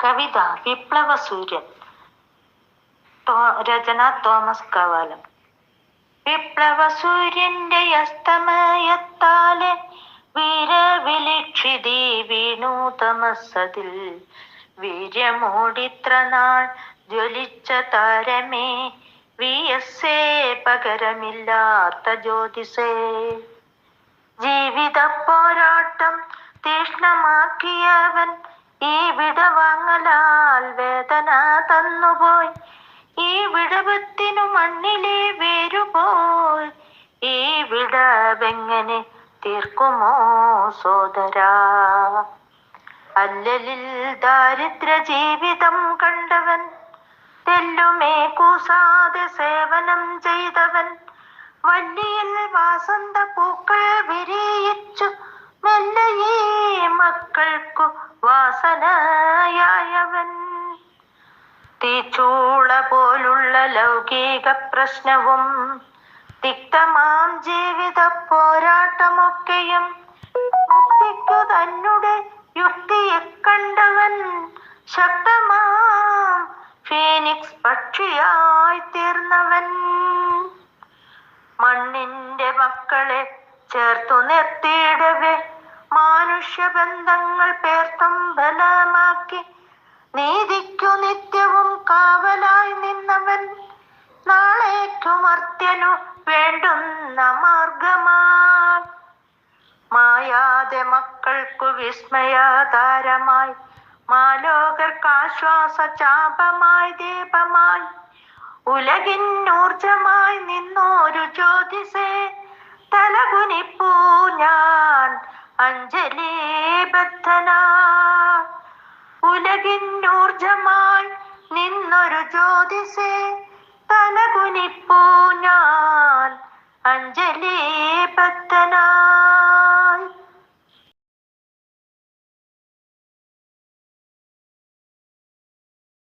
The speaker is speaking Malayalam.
കവിത വിപ്ലവ സൂര്യൻ. രചന തോമസ് കവാലം. വിപ്ലവ സൂര്യന്റെ അസ്തമയത്താലെ വീരവിലിക്ഷിതി വീണു തമസ്സതിൽ. വീര്യമോടിത്ര നാൾ ജ്വലിച്ച താരമേ, വിയസ്സേ പകരമില്ലാത്ത ജ്യോതിസേ. ജീവിത പോരാട്ടം തീഷ്ണമാക്കിയവൻ ഈ വിടവാങ്ങലാൽ വേദന തന്നുപോയി. ഈ വിടവത്തിനു മണ്ണിലെ വേരുപോയി. ഈ വിടവെങ്ങനെ തീർക്കുമോ സോദരാ? അല്ലലിൽ ദാരിദ്ര്യ ജീവിതം കണ്ടവൻ, തെല്ലുമേ കൂസാതെ സേവനം ചെയ്തവൻ, വല്ലിയിൽ വാസന്ത പൂക്കൾ വിരിയിച്ചു മെല്ലെ ഈ മക്കൾക്കു വാസനയായവൻ. തീച്ചൂള പോലുള്ള ലൗകിക പ്രശ്നവും തിക്തമാം ജീവിത പോരാട്ടമൊക്കെയും മുക്തിക്കു തന്നെ യുക്തിയെ കണ്ടവൻ, ശക്തമാം ഫീനിക്സ് പക്ഷിയായി തീർന്നവൻ. മണ്ണിന്റെ മക്കളെ ചേർത്തു നിർത്തിയിടവേ മാനുഷ്യബന്ധങ്ങൾ പേർത്തും ബലമാക്കി നീതിക്കു നിത്യവും കാവലായി നിന്നവൻ, നാളേക്കു മർത്യനു വേണ്ടുന്ന മാർഗമായി മായാതെ മക്കൾക്കു വിസ്മയാധാരമായി, മാലോകർക്കാശ്വാസ ചാപമായി ദീപമായി, ഉലകിന്നൂർജമായി നിന്നോരു ജ്യോതിസേ. തലകുനിപ്പൂ ഞാൻ അഞ്ജലിബദ്ധനായി. ഉലകിന്നൂർജമായി നിന്നൊരു ജ്യോതിസേ, തലകുനിപ്പൂ ഞാൻ അഞ്ജലിബദ്ധനായി.